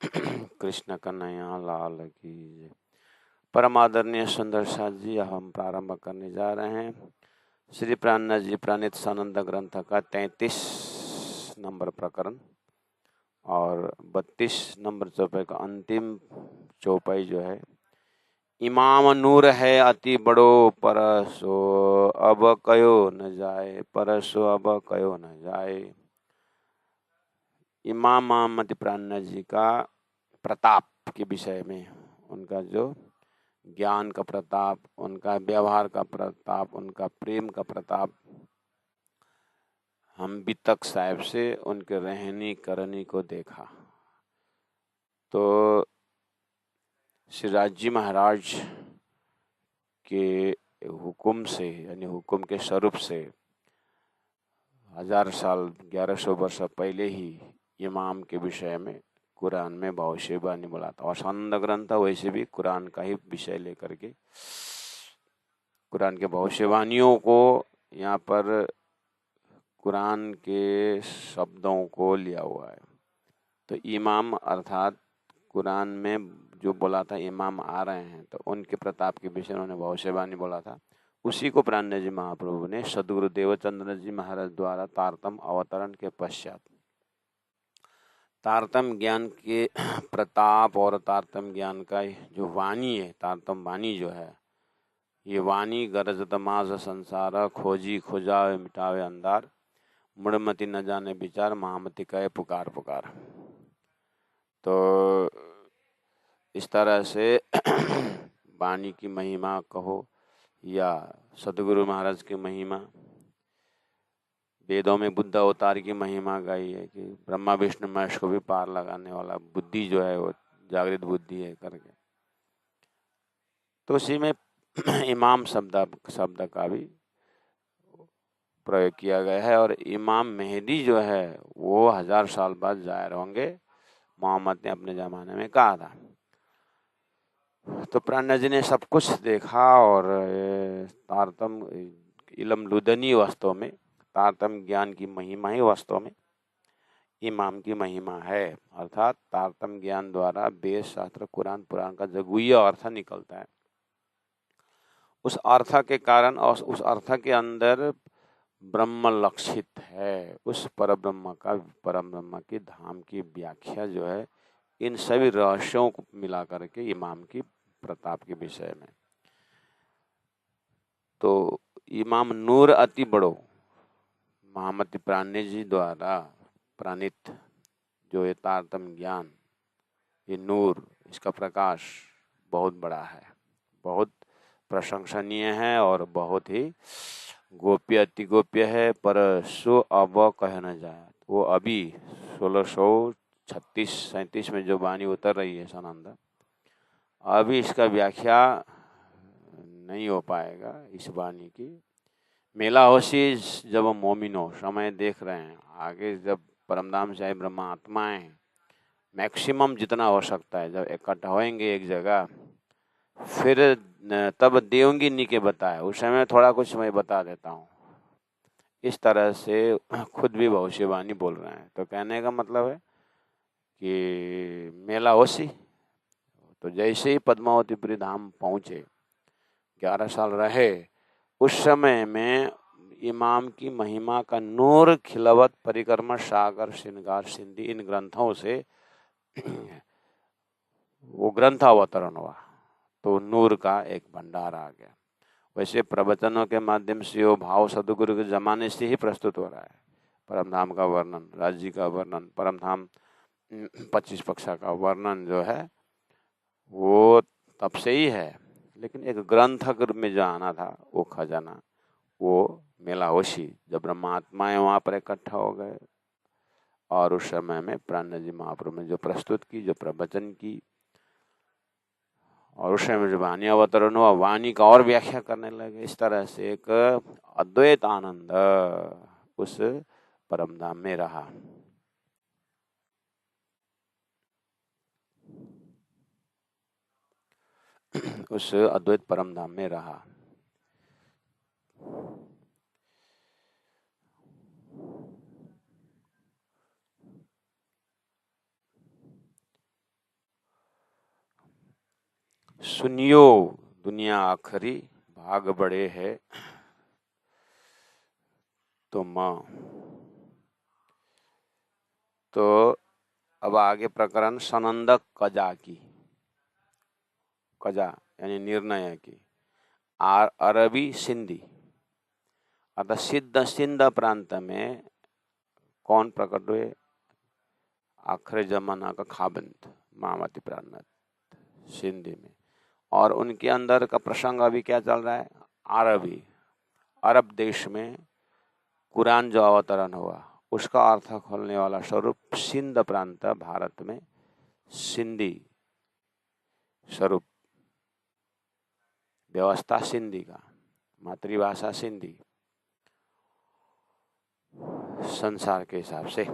कृष्ण कन्हैया लाल की जय। परम आदरणीय सुंदर साथ जी, हम प्रारंभ करने जा रहे हैं श्री प्राणनाथ जी प्राणित सानंद ग्रंथ का 33 नंबर प्रकरण और 32 नंबर चौपाई का अंतिम चौपाई जो है, इमाम नूर है अति बड़ो परसो अब कयो न जाए, परसो अब कयो न जाए। इमाम मोहम्मद प्राणनाथ जी का प्रताप के विषय में, उनका जो ज्ञान का प्रताप, उनका व्यवहार का प्रताप, उनका प्रेम का प्रताप, हम बितक साहिब से उनके रहनी करनी को देखा। तो श्री राजी महाराज के हुक्म से, यानी हुक्म के स्वरूप से 1000 साल 1100 वर्ष पहले ही इमाम के विषय में कुरान में भविष्यवाणी बोला था। और सानंद ग्रंथ वैसे भी कुरान का ही विषय लेकर के कुरान के भविष्यवाणियों को यहाँ पर कुरान के शब्दों को लिया हुआ है। तो इमाम अर्थात कुरान में जो बोला था इमाम आ रहे हैं, तो उनके प्रताप के विषय उन्होंने भविष्यवाणी बोला था। उसी को प्राणनाथ जी महाप्रभु ने सदगुरु देवचंद्र जी महाराज द्वारा तारतम अवतरण के पश्चात तारतम ज्ञान के प्रताप और तारतम ज्ञान का जो वाणी है, तारतम वाणी जो है, ये वाणी गरजत माज संसार खोजी खोजावे मिटावे अंधार, मुड़मति न जाने विचार महामति कहे पुकार पुकार। तो इस तरह से वाणी की महिमा कहो या सदगुरु महाराज की महिमा, वेदों में बुद्ध अवतार की महिमा गाई है कि ब्रह्मा विष्णु महेश को भी पार लगाने वाला बुद्धि जो है वो जागृत बुद्धि है करके। तो उसी में इमाम शब्द का भी प्रयोग किया गया है। और इमाम मेहदी जो है वो 1000 साल बाद जाहिर होंगे, मोहम्मद ने अपने ज़माने में कहा था। तो प्राणनाथ जी ने सब कुछ देखा और तारतम इलम लुदनी वास्तव में, तारतम ज्ञान की महिमा ही वास्तव में इमाम की महिमा है। अर्थात तारतम ज्ञान द्वारा वेद शास्त्र कुरान पुराण का जो गुह्य अर्थ निकलता है, उस अर्थ के कारण और उस अर्थ के अंदर ब्रह्म लक्षित है, उस परब्रह्म की धाम की व्याख्या जो है, इन सभी रहस्यों को मिला करके इमाम की प्रताप के विषय में। तो इमाम नूर अति बड़ो, मोहम्मद प्राणनाथ जी द्वारा प्राणित जो ये तारतम ज्ञान, ये नूर, इसका प्रकाश बहुत बड़ा है, बहुत प्रशंसनीय है और बहुत ही गोप्य अति गोप्य है। पर सो अब कह न जाए, वो अभी 1636-37 में जो वाणी उतर रही है सानंद, अभी इसका व्याख्या नहीं हो पाएगा इस वाणी की। मेला होशी जब मोमिनो समय देख रहे हैं, आगे जब परमधाम साहिब ब्रह्मा आत्माएं मैक्सिमम जितना हो सकता है जब इकट्ठा होएंगे एक जगह, फिर तब देवंगी नीके बताए, उस समय थोड़ा कुछ मैं बता देता हूँ। इस तरह से खुद भी भविष्यवाणी बोल रहे हैं। तो कहने का मतलब है कि मेला होशी, तो जैसे ही पद्मावतीपुरी धाम पहुँचे, 11 साल रहे, उस समय में इमाम की महिमा का नूर खिलवत परिक्रमा सागर श्रृंगार सिंधी, इन ग्रंथों से वो ग्रंथ अवतरण हुआ, तो नूर का एक भंडार आ गया। वैसे प्रवचनों के माध्यम से वो भाव सदगुरु के जमाने से ही प्रस्तुत हो रहा है। परमधाम का वर्णन, राज्य का वर्णन, परमधाम 25 पक्षा का वर्णन जो है वो तब से ही है, लेकिन एक ग्रंथ में जो आना था वो खजाना, वो मेला होशी जब ब्रह्मात्माएं वहाँ पर इकट्ठा हो गए और उस समय में प्राणनाथ जी महाप्रभु ने जो प्रस्तुत की, जो प्रवचन की, और उस समय जो वाणी अवतरण हुआ, वाणी का और व्याख्या करने लगे। इस तरह से एक अद्वैत आनंद उस परमधाम में रहा। उस अद्वैत परमधाम में रहा। सुनियो दुनिया आखरी, भाग बड़े है तुम। तो अब आगे प्रकरण सनंदक कजा की, कजा यानी निर्णय की। अरबी सिंधी अर्थात सिंध प्रांत में कौन प्रकट हुए? आखिरी जमाना का खाबंद महामती प्रांत सिंधी में। और उनके अंदर का प्रसंग अभी क्या चल रहा है? अरबी, अरब देश में कुरान जो अवतरण हुआ उसका अर्थ खोलने वाला स्वरूप सिंध प्रांत भारत में सिंधी स्वरूप, व्यवस्था सिंधी का, मातृभाषा सिंधी संसार के हिसाब से।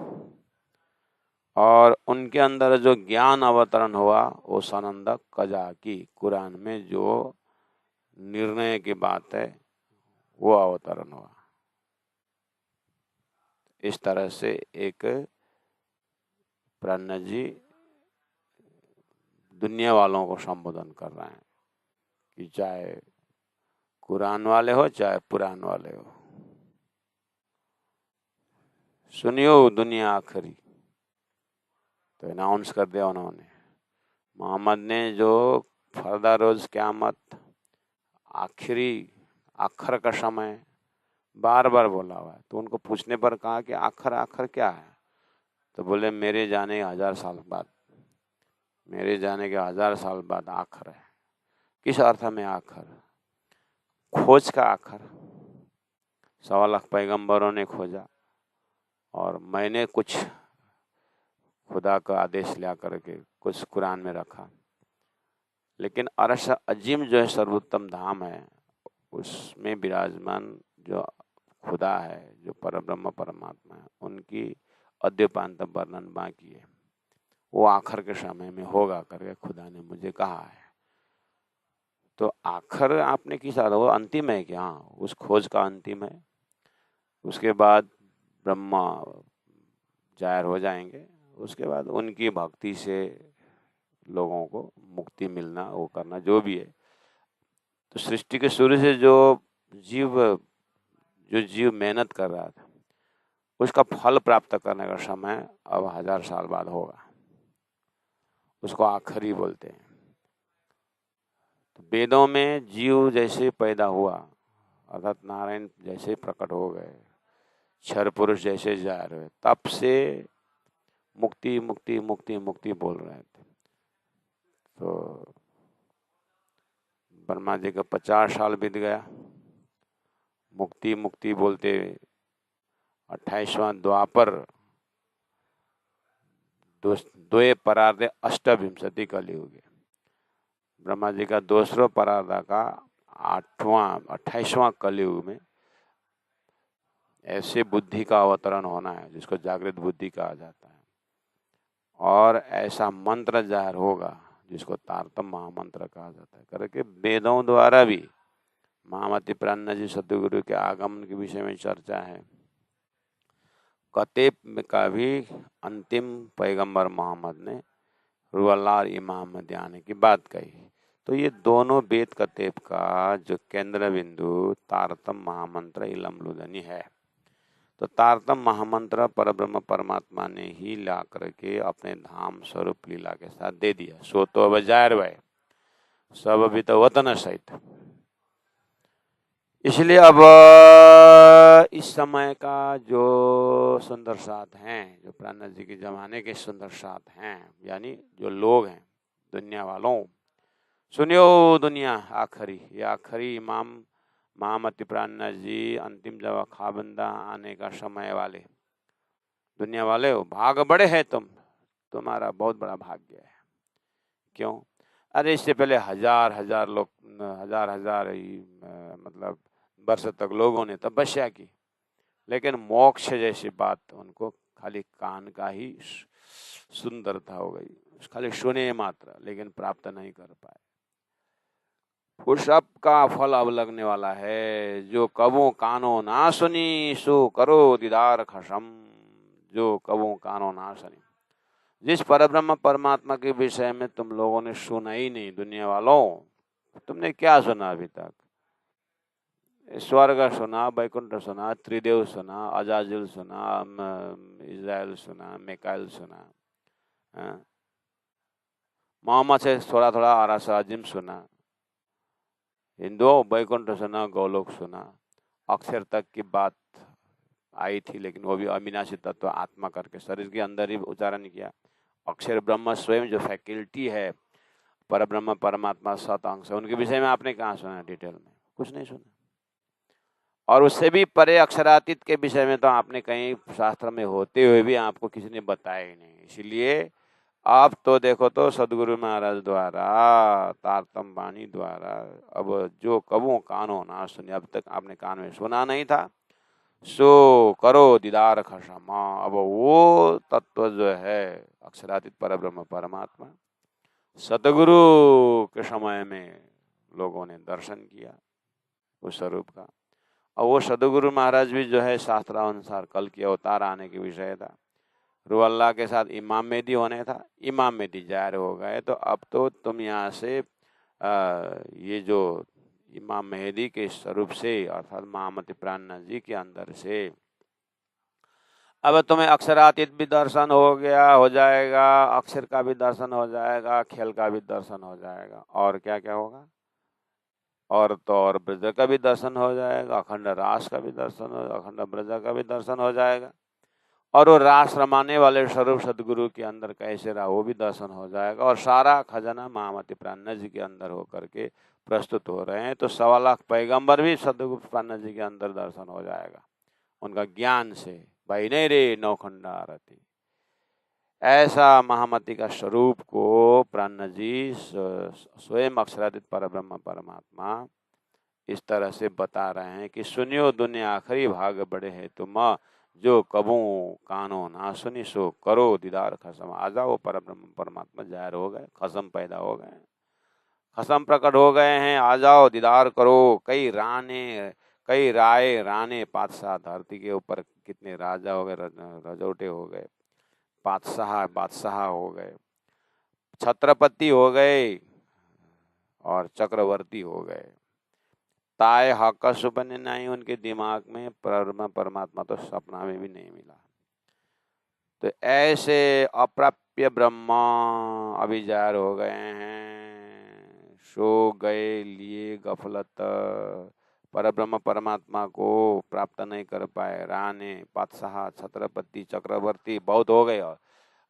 और उनके अंदर जो ज्ञान अवतरण हुआ वो सनंदक कजा की, कुरान में जो निर्णय की बात है वो अवतरण हुआ। इस तरह से एक प्राणनाथ जी दुनिया वालों को संबोधन कर रहे हैं कि चाहे कुरान वाले हो चाहे पुराण वाले हो, सुनियो दुनिया आखिरी। तो अनाउंस कर दिया उन्होंने, मोहम्मद ने जो फरदा रोज क़यामत, आखिरी आखिर का समय बार बार बोला हुआ है। तो उनको पूछने पर कहा कि आखिर आखिर क्या है? तो बोले मेरे जाने के 1000 साल बाद, मेरे जाने के 1000 साल बाद आखिर है। किस अर्थ में आखिर? खोज का आखिर। 1.25 लाख पैगंबरों ने खोजा और मैंने कुछ खुदा का आदेश ला करके कुछ कुरान में रखा, लेकिन अरश अजीम जो है सर्वोत्तम धाम है, उसमें विराजमान जो खुदा है, जो परब्रह्म परमात्मा है, उनकी अद्यपांत वर्णन बाकी है। वो आखिर के समय में होगा करके खुदा ने मुझे कहा है। तो आखिर आपने किस अर्थ? वो अंतिम है क्या? हाँ, उस खोज का अंतिम है। उसके बाद ब्रह्मा जाहिर हो जाएंगे, उसके बाद उनकी भक्ति से लोगों को मुक्ति मिलना, वो करना जो भी है। तो सृष्टि के शुरू से जो जीव मेहनत कर रहा था, उसका फल प्राप्त करने का समय अब 1000 साल बाद होगा। उसको आखिरी बोलते हैं। तो वेदों में जीव जैसे पैदा हुआ, अर्थात नारायण जैसे प्रकट हो गए, क्षर पुरुष जैसे जाहिर हुए, तब से मुक्ति मुक्ति मुक्ति मुक्ति बोल रहे थे। तो ब्रह्मा जी का 50 साल बीत गया मुक्ति मुक्ति बोलते। 28वां द्वापर द्वे परार्धे अष्टविंशति कलियुग। ब्रह्मा जी का 200 परार्धा का 28वां कलियुग में ऐसे बुद्धि का अवतरण होना है जिसको जागृत बुद्धि कहा जाता है। और ऐसा मंत्र जाहिर होगा जिसको तारतम महामंत्र कहा जाता है करके वेदों द्वारा भी महामती प्राणनाथ जी सतगुरु के आगमन के विषय में चर्चा है। कतेब का भी अंतिम पैगंबर मोहम्मद ने रुअल्लाह इमाम में आने की बात कही। तो ये दोनों वेद कतेब का जो केंद्र बिंदु तारतम महामंत्र इलम लुदनी है। तो तारतम महामंत्र परब्रह्म परमात्मा ने ही ला करके अपने धाम स्वरूप लीला के साथ दे दिया। सो तो अब जाहिर भय सब अभी तो वतन सहित। इसलिए अब इस समय का जो सुंदर साथ हैं, जो प्राणनाथ जी के जमाने के सुंदर साथ हैं, यानी जो लोग हैं दुनिया वालों, सुनियो दुनिया आखिरी। ये आखिरी इमाम महामती प्राणनाथ जी अंतिम जब खाबंदा आने का समय वाले दुनिया वाले हो, भाग बड़े हैं तुम, तुम्हारा बहुत बड़ा भाग्य है। क्यों? अरे इससे पहले हजार लोग, हजार मतलब वर्ष तक लोगों ने तपस्या की, लेकिन मोक्ष जैसी बात उनको खाली कान का ही सुंदरता हो गई, खाली सुने मात्र, लेकिन प्राप्त नहीं कर पाए। उस सब का फल अब लगने वाला है। जो कबो कानो ना सुनी सो करो दीदार खसम। जो कबो कानो ना सुनी, जिस परब्रह्म परमात्मा के विषय में तुम लोगों ने सुना ही नहीं, दुनिया वालों, तुमने क्या सुना अभी तक? स्वर्ग सुना, वैकुंठ सुना, त्रिदेव सुना, अजाजिल सुना, इज़राइल सुना, मिकाइल सुना, हाँ? मोहम्मद से थोड़ा थोड़ा अरासाजिम सुना, हिंदुओं वैकुंठ सुना, गोलोक सुना, अक्षर तक की बात आई थी, लेकिन वो भी अविनाशी तत्व आत्मा करके शरीर के अंदर ही उच्चारण किया। अक्षर ब्रह्म स्वयं जो फैकल्टी है, परब्रह्म परमात्मा सत अंश, उनके विषय में आपने कहाँ सुना डिटेल में? कुछ नहीं सुना। और उससे भी परे अक्षरातीत के विषय में तो आपने कहीं शास्त्र में होते हुए भी आपको किसी ने बताया ही नहीं। इसीलिए आप तो देखो तो सदगुरु महाराज द्वारा तारतम वाणी द्वारा अब जो कबू कानो ना सुने, अब तक आपने कान में सुना नहीं था, सो करो दीदार खसमा। अब वो तत्व जो है अक्षरातीत परब्रह्म परमात्मा, सतगुरु के समय में लोगों ने दर्शन किया उस स्वरूप का। और वो सदगुरु महाराज भी जो है शास्त्रानुसार कल की अवतार आने के विषय था। रूह अल्लाह के साथ इमाम मेहदी होने था, इमाम मेहदी जाहिर हो गए, तो अब तो तुम यहाँ से ये जो इमाम मेहदी के स्वरूप से अर्थात महामति प्राणनाथ जी के अंदर से अब तुम्हें अक्षरातीत भी दर्शन हो जाएगा, अक्षर का भी दर्शन हो जाएगा, खेल का भी दर्शन हो जाएगा, और क्या क्या होगा? और तो और ब्रज का भी दर्शन हो जाएगा, अखंड रास का भी दर्शन हो, अखंड ब्रज का भी दर्शन हो जाएगा, और वो रास रमाने वाले स्वरूप सदगुरु के अंदर कैसे रहा वो भी दर्शन हो जाएगा, और सारा खजाना महामति प्राणनाथ जी के अंदर होकर के प्रस्तुत हो रहे हैं। तो 1.25 लाख पैगंबर भी सदगुरु प्राणनाथ जी के अंदर दर्शन हो जाएगा उनका ज्ञान से। भाई नहीं रे नौखंडा आरती, ऐसा महामति का स्वरूप को प्राणनाथ जी स्वयं अक्षरातीत परब्रह्म परमात्मा इस तरह से बता रहे हैं कि सुनियो दुनिया आखिरी भाग बड़े है तुम, जो कबू कानो ना सुनी, सो करो दीदार खसम। आ जाओ, परब्रह्म परमात्मा जाहिर हो गए, खसम पैदा हो गए, खसम प्रकट हो गए हैं, आ जाओ दीदार करो। कई राय राणे पातशाह, धरती के ऊपर कितने राजा हो गए, रजौटे हो गए, बादशाह हो गए, छत्रपति हो गए और चक्रवर्ती हो गए। ताय हक सुपने नहीं उनके दिमाग में, परमात्मा तो सपना में भी नहीं मिला। तो ऐसे अप्राप्य ब्रह्मा अभी जाहिर हो गए हैं, सो गए लिए गफलत, परब्रह्म परमात्मा को प्राप्त नहीं कर पाए। राणे पातशाह छत्रपति चक्रवर्ती बहुत हो गए, और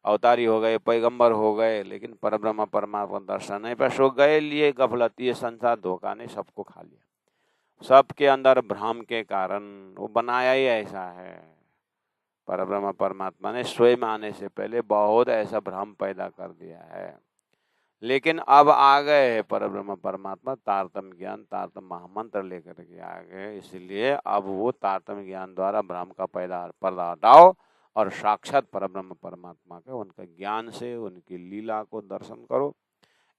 अवतारी हो गए, पैगंबर हो गए, लेकिन परब्रह्म परमात्मा दर्शन नहीं पाए, सो गए लिए गफलत। ये संसार धोखा ने सबको खा लिया, सबके अंदर भ्रम के कारण वो बनाया ही ऐसा है। परब्रह्म परमात्मा ने स्वयं आने से पहले बहुत ऐसा भ्रम पैदा कर दिया है, लेकिन अब आ गए है परब्रह्म परमात्मा, तारतम ज्ञान तारतम महामंत्र लेकर के आ गए। इसलिए अब वो तारतम ज्ञान द्वारा भ्रम का पर्दा हटाओ और साक्षात परब्रह्म परमात्मा के उनके ज्ञान से उनकी लीला को दर्शन करो।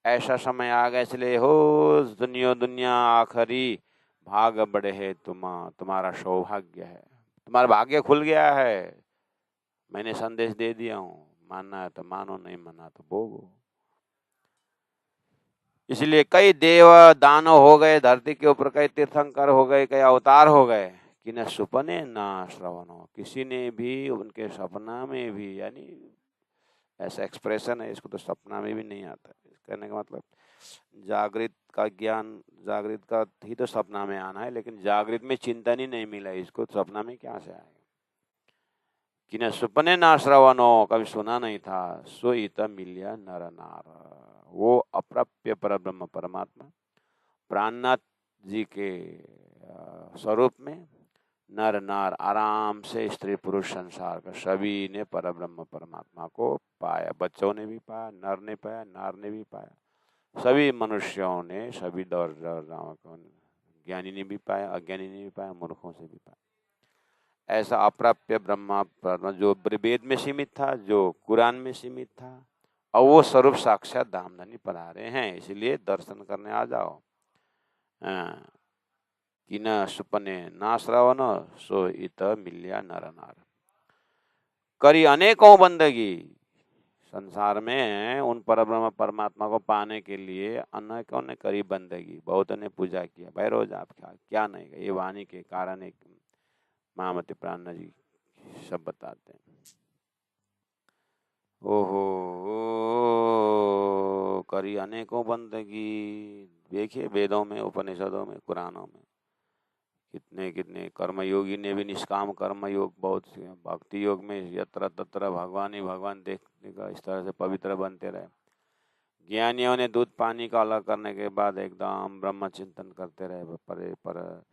ऐसा समय आ गया, इसलिए हो दुनिया आखिरी भाग बड़े है तुम्हारा सौभाग्य है, तुम्हारा भाग्य खुल गया है। मैंने संदेश दे दिया हूँ, मानना है तो मानो, नहीं माना तो भोगो। इसलिए कई देव दानव हो गए धरती के ऊपर, कई तीर्थंकर हो गए, कई अवतार हो गए, कि न सुपने ना श्रवणो, किसी ने भी उनके सपना में भी, यानी ऐसा एक्सप्रेशन है, इसको तो सपना में भी नहीं आता। कहने का मतलब जागृत का ज्ञान, जागृत का ही तो सपना में आना है, लेकिन जागृत में चिंतन ही नहीं मिला, इसको सपना में क्या से आएगा? कि न सुपने ना श्रवणो, कभी सुना नहीं था, सो इत मिलिया नर नार। वो अप्राप्य परब्रह्म परमात्मा प्राणनाथ जी के स्वरूप में नर नार आराम से, स्त्री पुरुष संसार का सभी ने परब्रह्म परमात्मा को पाया। बच्चों ने भी पाया, नर ने पाया, नार ने भी पाया, सभी मनुष्यों ने, सभी दौर ज्ञानी ने भी पाया, अज्ञानी ने भी पाया, मूर्खों से भी पाया। ऐसा अप्राप्य ब्रह्मा जो वेद में सीमित था, जो कुरान में सीमित था, और वो स्वरूप साक्षात धामधनी पधारे हैं। इसलिए दर्शन करने आ जाओ। कि न सुपने ना श्रवण, सो इत मिलिया नर नार। करी अनेकों बंदगी, संसार में उन परब्रह्म परमात्मा को पाने के लिए अनेकों ने करी बंदगी, बहुतों ने पूजा किया। भाई रोज आप क्या नहीं गए, ये वाणी के कारण एक महामती प्राणनाथ जी सब बताते हैं। ओहो करी अनेकों बंदगी। देखिए वेदों में, उपनिषदों में, कुरानों में कितने कितने कर्मयोगी ने भी निष्काम कर्म योग बहुत से, भक्ति योग में यत्र तत्र भगवान ही भगवान देखने का इस तरह से पवित्र बनते रहे। ज्ञानियों ने दूध पानी का अलग करने के बाद एकदम ब्रह्म चिंतन करते रहे, परे पर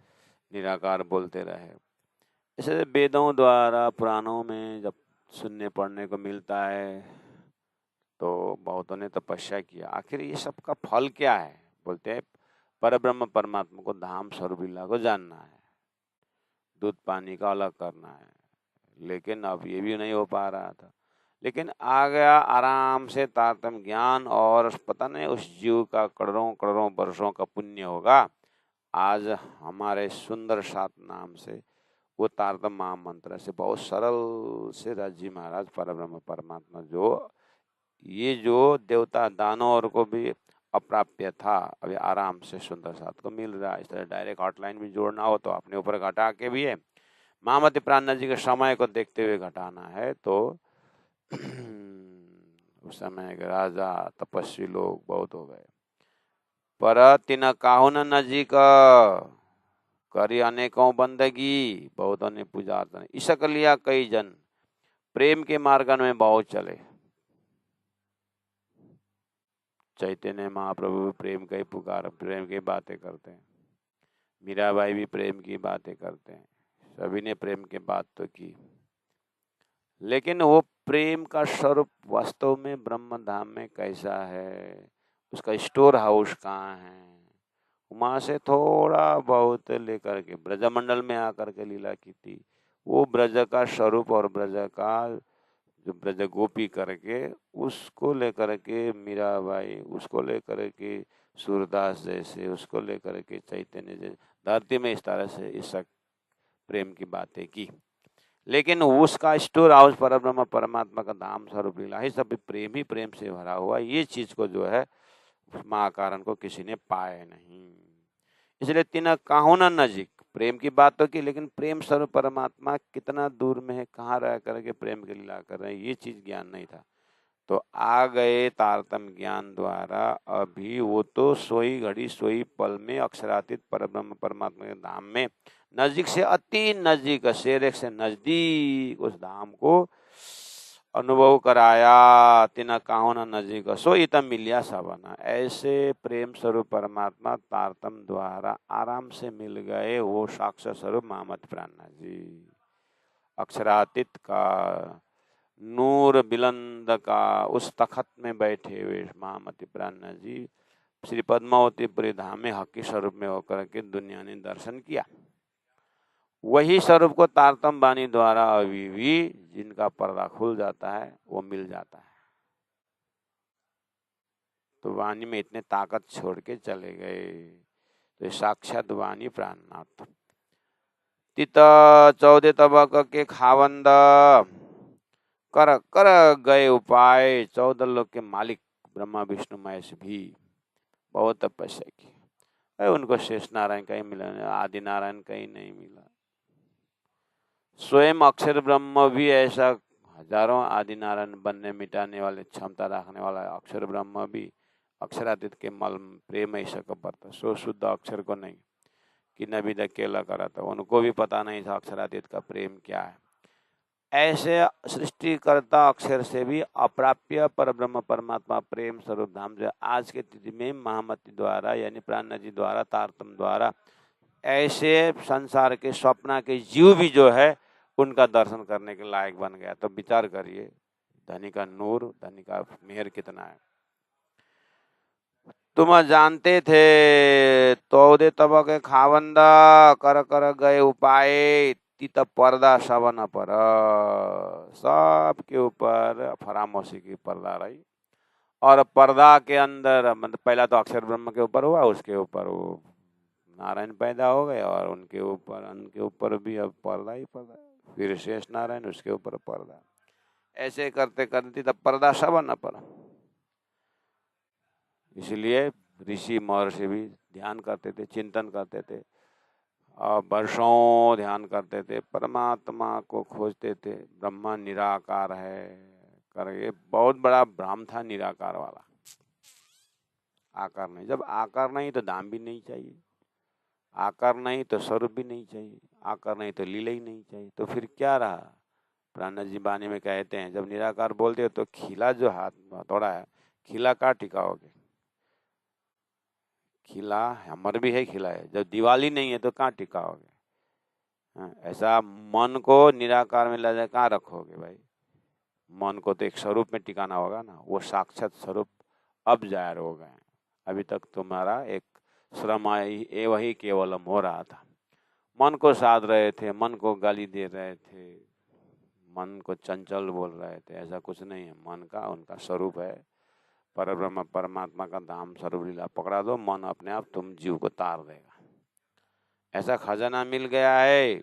निराकार बोलते रहे। ऐसे वेदों द्वारा पुराणों में जब सुनने पढ़ने को मिलता है तो बहुतों ने तपस्या किया। आखिर ये सब का फल क्या है? बोलते हैं परब्रह्म परमात्मा को, धाम स्वरूप लीला को जानना है, दूध पानी का अलग करना है। लेकिन अब ये भी नहीं हो पा रहा था। लेकिन आ गया आराम से तारतम्य ज्ञान, और पता नहीं उस जीव का करोड़ों करोड़ों वर्षों का पुण्य होगा, आज हमारे सुंदर सात नाम से वो तारतम्य महामंत्र से बहुत सरल से राजी महाराज परब्रह्म परमात्मा जो देवता दानव को भी अप्राप्य था, अभी आराम से सुंदर साथ को मिल रहा है। इस तरह डायरेक्ट हॉटलाइन भी जोड़ना हो तो अपने ऊपर घटा के भी है, महामती प्राणनाथ जी के समय को देखते हुए घटाना है तो उस समय के राजा तपस्वी लोग बहुत हो गए। पर तिन काहुन नजीक करी अनेकों बंदगी, बहुतों ने पूजा अर्चना, इसक लिया कई जन, प्रेम के मार्गन में बहुत चले। चैतन्य महाप्रभु प्रेम का ही पुकार, प्रेम की बातें करते हैं। मीराबाई भी प्रेम की बातें करते हैं। सभी ने प्रेम की बात तो की, लेकिन वो प्रेम का स्वरूप वास्तव में ब्रह्म धाम में कैसा है, उसका स्टोर हाउस कहाँ है? वहां से थोड़ा बहुत लेकर के ब्रजमंडल में आकर के लीला की थी। वो ब्रज का स्वरूप और ब्रज का जो ब्रज गोपी करके उसको लेकर के मीराबाई, उसको लेकर के सूरदास जैसे, उसको लेकर के चैतन्य जैसे धरती में इस तरह से इस प्रेम की बातें की। लेकिन उसका स्टोर हाउस परब्रह्म परमात्मा का धाम स्वरूप लीला है, सब प्रेम ही प्रेम से भरा हुआ। ये चीज को जो है महाकारण को किसी ने पाए नहीं। इसलिए तीन काहुना नजीक, प्रेम की बात तो की, लेकिन प्रेम स्वरूप परमात्मा कितना दूर में है, कहाँ रह करके प्रेम की लीला कर रहे हैं, ये चीज ज्ञान नहीं था। तो आ गए तारतम्य ज्ञान द्वारा, अभी वो तो सोई घड़ी सोई पल में अक्षरातीत परब्रह्म परमात्मा के धाम में नजदीक से, अति नजदीक, शेर से नजदीक उस धाम को अनुभव कराया। तिना काहुन नजदीक सो इतम मिलिया सबना, ऐसे प्रेम स्वरूप परमात्मा तारतम द्वारा आराम से मिल गए। वो साक्षात स्वरूप महामती प्राणनाथ जी, अक्षरातीत का, नूर बिलंद का, उस तखत में बैठे हुए महामती प्राणनाथ जी श्री पद्मावतीपुरी धाम में हकी स्वरूप में होकर के दुनिया ने दर्शन किया। वही स्वरूप को तारतम वाणी द्वारा अभी भी जिनका पर्दा खुल जाता है वो मिल जाता है। तो वाणी में इतने ताकत छोड़ के चले गए, तो साक्षात वाणी प्राणनाथ। तित 14 तबक के खावंद, कर कर गए उपाय, 14 लोक के मालिक ब्रह्मा विष्णु महेश भी बहुत तपस्या की। उनको शेष नारायण कहीं मिला, आदि नारायण कहीं नहीं मिला। स्वयं अक्षर ब्रह्म भी ऐसा, हजारों आदि नारायण बनने मिटाने वाले क्षमता रखने वाला अक्षर ब्रह्म भी अक्षरातीत के मल प्रेम ऐसा कपरता, सो शुद्ध अक्षर को नहीं कि नबी अकेला करा था, उनको भी पता नहीं था अक्षरातीत का प्रेम क्या है। ऐसे सृष्टिकर्ता अक्षर से भी अप्राप्य परब्रह्म परमात्मा प्रेम स्वरूप धाम जो आज के तिथि में महामती द्वारा यानी प्राणनाथ जी द्वारा तारतम द्वारा ऐसे संसार के स्वप्न के जीव भी जो है उनका दर्शन करने के लायक बन गया। तो विचार करिए धनी का नूर, धनी का मेहर कितना है। तुम जानते थे तो दे तब के खावंदा, कर कर गए उपाय, तित पर्दा सवन पर, सबके ऊपर फरामोशी की पर्दा रही। और पर्दा के अंदर मतलब पहला तो अक्षर ब्रह्म के ऊपर हुआ, उसके ऊपर वो नारायण पैदा हो गए और उनके ऊपर भी अब पर्दा ही पर्दा, फिर शेष नारायण, उसके ऊपर पर्दा। ऐसे करते करते तब पर्दा सब न पर। इसलिए ऋषि महर्षि भी ध्यान करते थे, चिंतन करते थे और वर्षों ध्यान करते थे, परमात्मा को खोजते थे। ब्रह्मा निराकार है कर, ये बहुत बड़ा भ्रम था निराकार वाला। आकार नहीं, जब आकार नहीं तो दाम भी नहीं चाहिए, आकार नहीं तो स्वरूप भी नहीं चाहिए, आकार नहीं तो लीला ही नहीं चाहिए, तो फिर क्या रहा। प्राणनाथ जी वाणी में कहते हैं, जब निराकार बोलते हो तो खिला जो हाथ हथौड़ा है, खिला कहाँ टिकाओगे। खिला हमर भी है, खिला है, जब दिवाली नहीं है तो कहाँ टिकाओगे। ऐसा मन को निराकार में ले जाए कहाँ रखोगे भाई। मन को तो एक स्वरूप में टिकाना होगा ना, वो साक्षात स्वरूप अब जाहिर हो गए। अभी तक तुम्हारा एक श्रम वही केवलम हो रहा था, मन को साध रहे थे, मन को गाली दे रहे थे, मन को चंचल बोल रहे थे। ऐसा कुछ नहीं है, मन का उनका स्वरूप है। परब्रह्म परमात्मा का धाम स्वरूप लीला पकड़ा दो, मन अपने आप तुम जीव को तार देगा। ऐसा खजाना मिल गया है।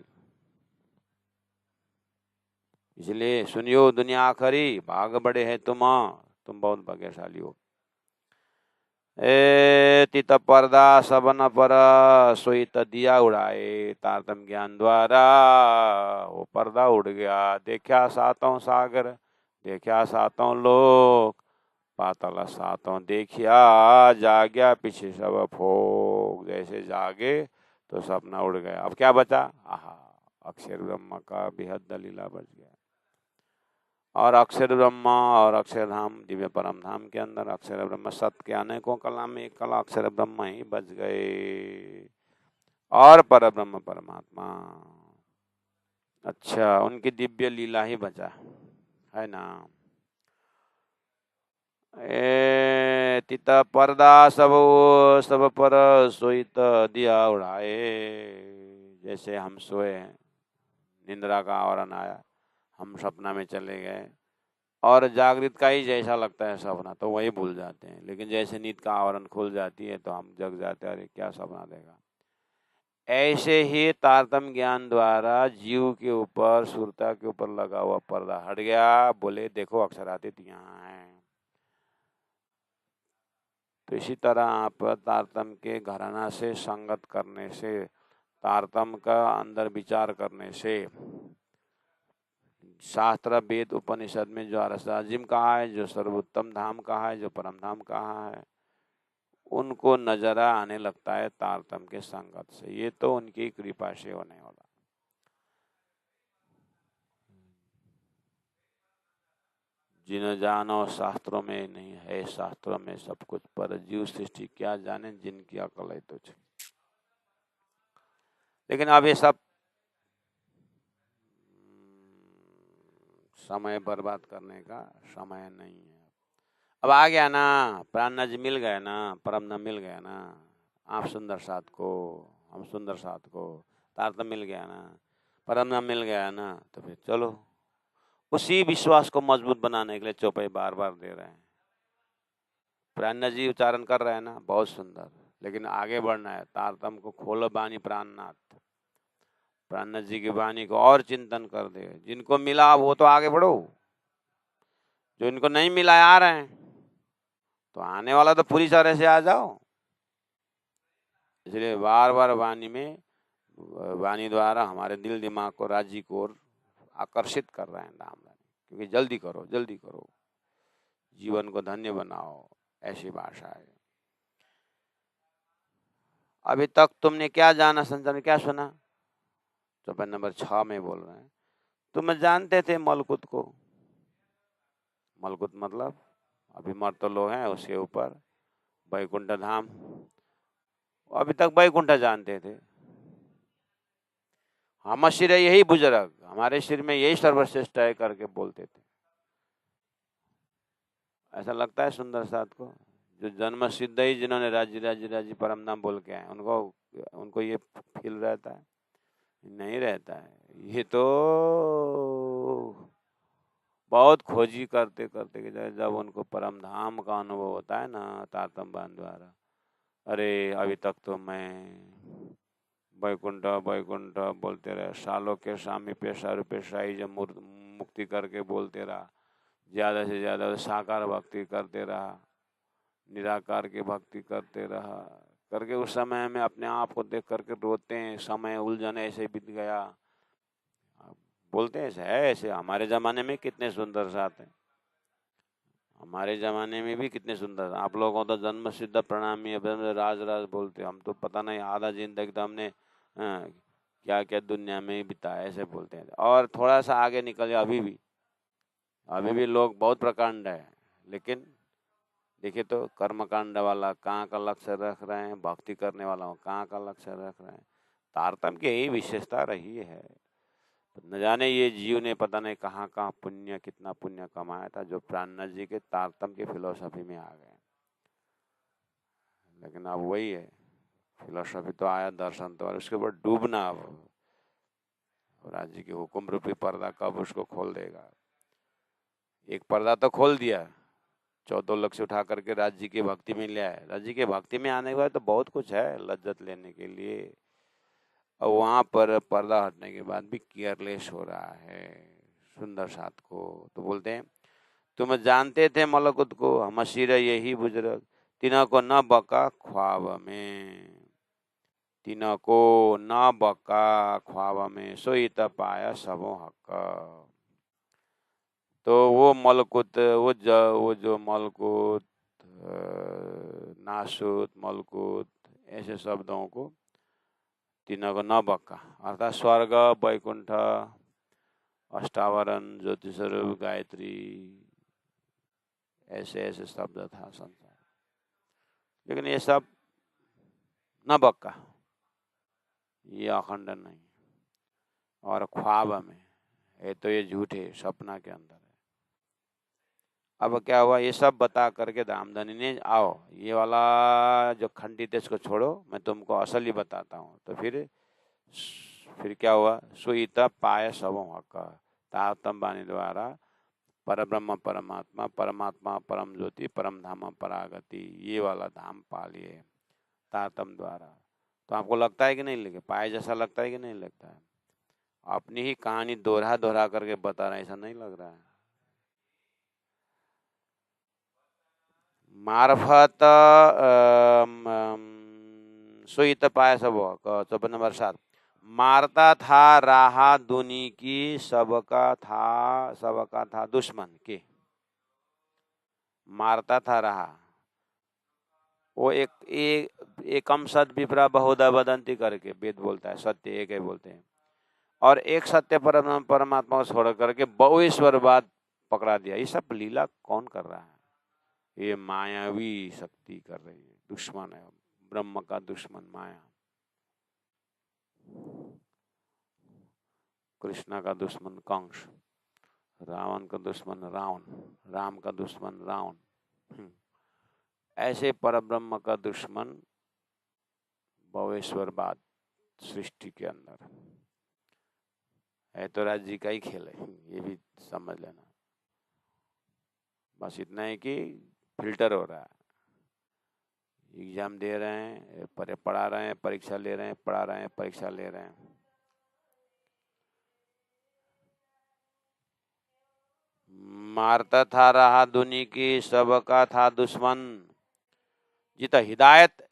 इसलिए सुनियो दुनिया आखरी, भाग बड़े है तुम बहुत भाग्यशाली हो। ए तित पर्दा सबन पर, सोई दिया उड़ाए, तारतम ज्ञान द्वारा वो पर्दा उड़ गया। देखा सातों सागर, देखा सातों लोक, पाताल सातों देखिया, जाग्या पीछे सब भोग। जैसे जागे तो सपना उड़ गया, अब क्या बचा। आहा, अक्षर ब्रह्म का बेहद लीला बच गया। और अक्षर ब्रह्म और अक्षरधाम दिव्य परम धाम के अंदर अक्षर ब्रह्म सत्य के अनेकों कला में एक कला अक्षर ब्रह्म ही बच गए। और पर ब्रह्म परमात्मा, अच्छा उनकी दिव्य लीला ही बचा है ना। ए तिता पर्दा सब पर, सोईत दिया उड़ाए। जैसे हम सोए हैं, निंद्रा का आवरण आया, हम सपना में चले गए, और जागृत का ही जैसा लगता है सपना तो वही भूल जाते हैं। लेकिन जैसे नींद का आवरण खुल जाती है तो हम जग जाते हैं, अरे क्या सपना देखा। ऐसे ही तारतम्य ज्ञान द्वारा जीव के ऊपर, सुरता के ऊपर लगा हुआ पर्दा हट गया। बोले देखो अक्षरातीत यहाँ है। तो इसी तरह आप तारतम्य के घराना से संगत करने से, तारतम्य का अंदर विचार करने से, शास्त्र वेद उपनिषद में जो अरसाजिम कहा है, जो सर्वोत्तम धाम कहा है, जो परम धाम कहा है, उनको नजरा आने लगता है तारतम्य के संगत से। ये तो उनकी कृपा से होने वाला। जिन जानो शास्त्रों में नहीं है, शास्त्रों में सब कुछ, पर जीव सृष्टि क्या जाने जिनकी अकल है तुझ। लेकिन अब ये सब समय बर्बाद करने का समय नहीं है। अब आ गया ना, प्राण नज मिल गया ना, परम न मिल गया ना, आप सुंदर साथ को, हम सुंदर साथ को, तारतम्य मिल गया ना, परम न मिल गया ना, तो फिर चलो उसी विश्वास को मजबूत बनाने के लिए चौपाई बार बार दे रहे हैं। प्राण जी उच्चारण कर रहे हैं ना, बहुत सुंदर, लेकिन आगे बढ़ना है। तारतम्य को खोलो बानी प्राणनाथ, प्राणनाथ जी की वाणी को और चिंतन कर दे। जिनको मिला वो तो आगे बढ़ो, जो इनको नहीं मिला आ रहे हैं तो आने वाला तो पूरी तरह से आ जाओ। इसलिए बार बार वाणी में, वाणी द्वारा हमारे दिल दिमाग को, राजी को आकर्षित कर रहे हैं राम रानी, क्योंकि जल्दी करो जल्दी करो, जीवन को धन्य बनाओ, ऐसी भाषा है। अभी तक तुमने क्या जाना, संसार में क्या सुना। चौपाई नंबर 6 में बोल रहे हैं, तुम जानते थे मलकुत को। मलकुत मतलब अभिमर्त लोग हैं, उसके ऊपर वैकुंठ धाम। अभी तक वैकुंठ जानते थे। हम सिर यही बुजुर्ग, हमारे सिर में यही सर्वश्रेष्ठ है करके बोलते थे। ऐसा लगता है सुंदर साथ को, जो जन्म सिद्ध ही, जिन्होंने राजी राजी राजी परम नाम बोल के आए, उनको ये फील रहता है, नहीं रहता है। ये तो बहुत खोजी करते करते जब उनको परम धाम का अनुभव होता है ना तारतम्य बाण द्वारा, अरे अभी तक तो मैं वैकुंठ बोलते रहे, सालों के स्वामी पेशा रूपे शाही जब मुक्ति करके बोलते रहा, ज़्यादा से ज़्यादा साकार भक्ति करते रहा, निराकार की भक्ति करते रहा करके उस समय में अपने आप को देख करके रोते हैं, समय उलझन ऐसे बीत गया। बोलते हैं ऐसे है, ऐसे हमारे ज़माने में कितने सुंदर साथ हैं, हमारे ज़माने में भी कितने सुंदर। आप लोगों तो जन्म सिद्ध प्रणामी राज राज बोलते, हम तो पता नहीं आधा जिंदगी तो हमने क्या क्या दुनिया में ही बिताया ऐसे बोलते हैं। और थोड़ा सा आगे निकल जाए, अभी भी लोग बहुत प्रकांड है, लेकिन देखिए तो कर्मकांड वाला कहाँ का लक्ष्य रख रहे हैं, भक्ति करने वाला कहाँ का लक्ष्य रख रहे हैं। तारतम्य की यही विशेषता रही है। न जाने ये जीव ने पता नहीं कहाँ कहाँ पुण्य, कितना पुण्य कमाया था, जो प्राणनाथ जी के तारतम्य की फिलोसफी में आ गए। लेकिन अब वही है, फिलोसफी तो आया, दर्शन तो, और उसके ऊपर डूबना। अब राज जी के हुक्म रूपी पर्दा कब उसको खोल देगा। एक पर्दा तो खोल दिया, 14 लक्ष्य उठा करके राज्य की भक्ति में ले आए। राज्य की भक्ति में आने के बाद तो बहुत कुछ है लज्जत लेने के लिए, और वहाँ पर पर्दा हटने के बाद भी केयरलेस हो रहा है सुंदर साथ को। तो बोलते हैं तुम जानते थे मलकुत को, हम सिर यही बुजुर्ग, तीनों को न बका ख्वाब में, तीनों को न बका ख्वाब में, सोई त पाया सबो हक। तो वो मलकुत, वो जो मलकुत, नासूत, मलकुत, ऐसे शब्दों को तीनों को न बका, अर्थात स्वर्ग, वैकुंठ, अष्टावरण, ज्योति स्वरूप, गायत्री, ऐसे ऐसे शब्द था संसार। लेकिन ये सब न बका, ये अखंड नहीं, और ख्वाब में है तो ये झूठे सपना के अंदर है। अब क्या हुआ, ये सब बता करके धामधनी ने, आओ ये वाला जो खंडित है इसको छोड़ो, मैं तुमको असल ही बताता हूँ। तो फिर क्या हुआ, सुईता पाय सबों हक, तारतम वाणी द्वारा परब्रह्म परमात्मा, परमात्मा परम ज्योति, परम धाम परागति, ये वाला धाम पा लिए तारतम द्वारा। तो आपको लगता है कि नहीं लगे, पाए जैसा लगता है कि नहीं लगता है? अपनी ही कहानी दोहरा दोहरा करके बता रहे, ऐसा नहीं लग रहा है? मार्फत सुईत पाय सब, 54 नंबर 7, मारता था राहा दुनी की, सबका था दुश्मन के। मारता था रहा, वो एकम सत विप्रा बहुधा वदंती करके वेद बोलता है, सत्य एक है बोलते हैं। और एक सत्य परमात्मा को छोड़ करके बहुईश्वरवाद पकड़ा दिया। ये सब लीला कौन कर रहा है? ये मायावी शक्ति कर रही है, दुश्मन है, ब्रह्म का दुश्मन माया, कृष्ण का दुश्मन कंस, रावण का दुश्मन रावण, राम का दुश्मन रावण, ऐसे परब्रह्म का दुश्मन भवेश्वरवाद सृष्टि के अंदर है। तो राज्य का ही खेल है, ये भी समझ लेना। बस इतना है कि फिल्टर हो रहा है, एग्जाम दे रहे हैं, पढ़ा रहे हैं, परीक्षा ले रहे हैं, पढ़ा रहे हैं, परीक्षा ले रहे हैं। मारता था रहा दुनी की, सबका था दुश्मन, जित हिदायत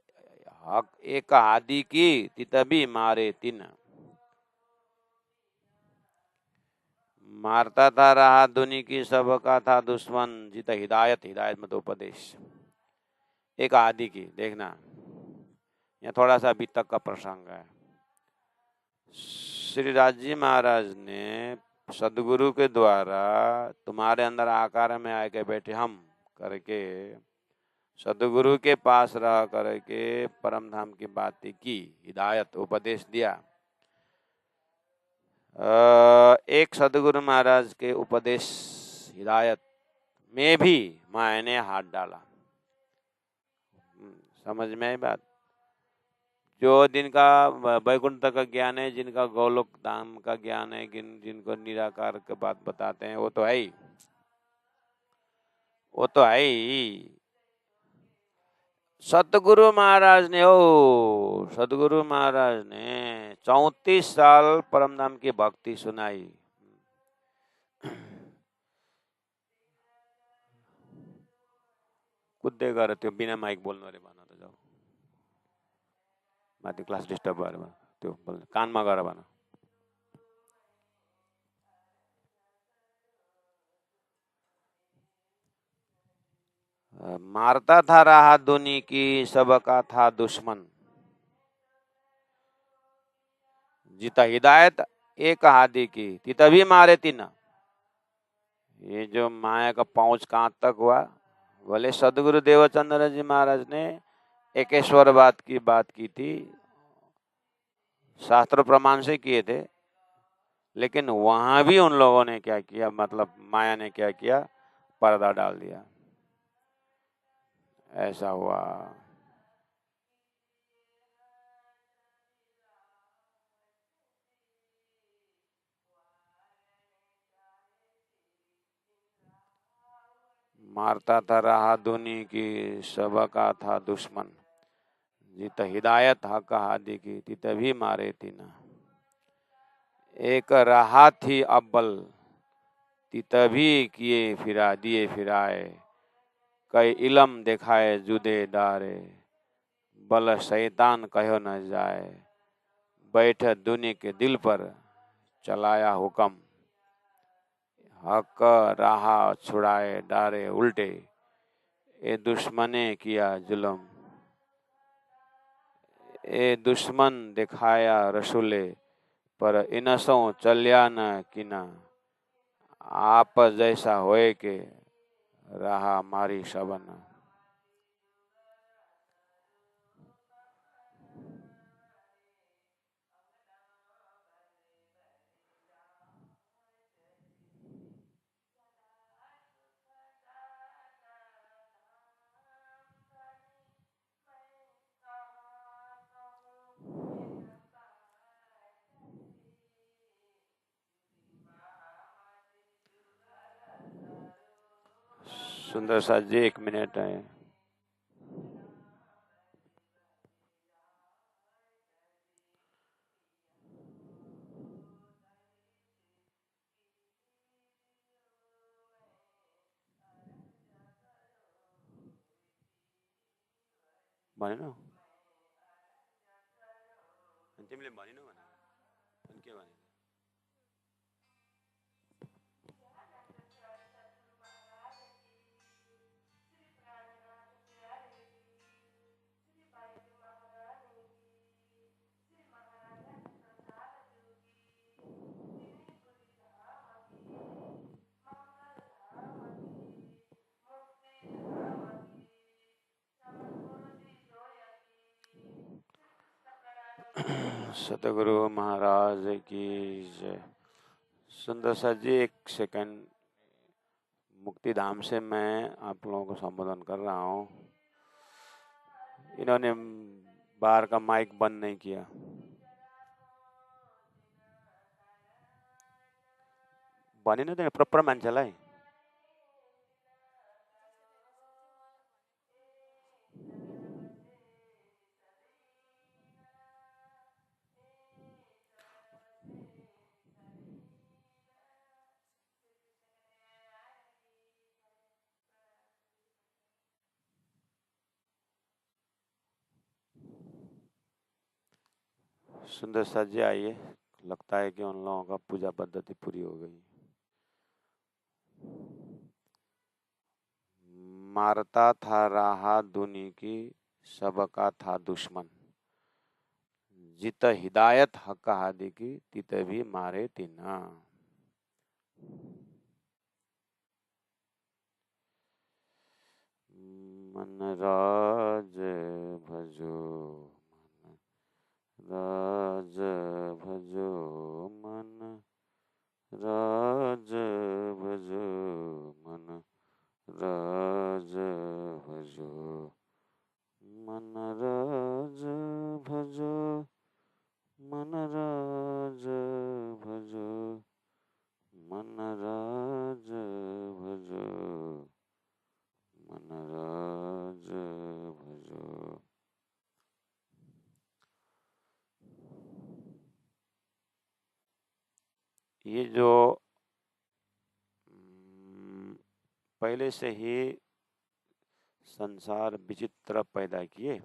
हक एक आदि की, तित भी मारे तीन। मारता था रहा दुनी की, सबका था दुश्मन, जित हिदायत, हिदायत मतलब उपदेश, एक आदि की। देखना यहाँ थोड़ा सा अभी तक का प्रसंग है। श्री राजी महाराज ने सदगुरु के द्वारा तुम्हारे अंदर आकार में आके बैठे हम करके सदगुरु के पास रह करके परम धाम की बातें की, हिदायत उपदेश दिया। एक सदगुरु महाराज के उपदेश हिदायत में भी मैंने हाथ डाला। समझ में आई बात? जो जिनका वैकुंठ का ज्ञान है, जिनका गोलोक धाम का ज्ञान है, जिनको निराकार के बात बताते हैं, वो तो है ही, वो तो है ही। सतगुरु महाराज ने 34 साल परमधाम की भक्ति सुनाई। कुद्दै गएर त्यो बिना माइक बोल्नु अरे भन त जाऊ, माथि क्लास डिस्टर्ब भएर भन, त्यो बोल्नु कानमा गएर भन। मारता था राह दुनी की सबका था दुश्मन, जीता हिदायत एक हादी की ती तभी मारे तीन। ये जो माया का पहुंच कहाँ तक हुआ, बोले सदगुरु देवचंद्र जी महाराज ने एकेश्वरवाद की बात की थी, शास्त्र प्रमाण से किए थे, लेकिन वहां भी उन लोगों ने क्या किया, मतलब माया ने क्या किया, पर्दा डाल दिया। ऐसा हुआ। मारता था राह दुनी की सबका था दुश्मन, जीत हिदायत हक हादी की थी तभी मारे थी ना। एक राह थी अव्वल ती तभी किए फिरा दिए फिराए, कई इलम दिखाए जुदे दारे, बल शैतान कहो न जाए, बैठ दुनी के दिल पर चलाया हुक्म, हक राह छुड़ाए डारे उल्टे, ए दुश्मने किया जुल्म, ए दुश्मन दिखाया रसूले, पर इनसों चल्या न किना, आप जैसा होए के रहा मारी सबन। सुंदर सा जी 1 मिनट है। भनेन तिमीले भनिनौ भने अनि के भने? सतगुरु महाराज की जय। सुंदर सा जी 1 सेकंड, मुक्तिधाम से मैं आप लोगों को संबोधन कर रहा हूँ। इन्होंने बाहर का माइक बंद नहीं किया। भनेन त प्रपर मान्छेलाई। सुंदर सा जी आइए, लगता है कि उन लोगों का पूजा पद्धति पूरी हो गई। मारता था राह दुनी की सबका था दुश्मन, जित हिदायत हक हादी की तित भी मारे तीना। मन राज भजो, मन राज भजो, मन राज भजो, मन राज भजो, मन राज भजो, मन राज भजो, मन राज भजो, मन राज भजो। ये जो पहले से ही संसार विचित्र पैदा किए।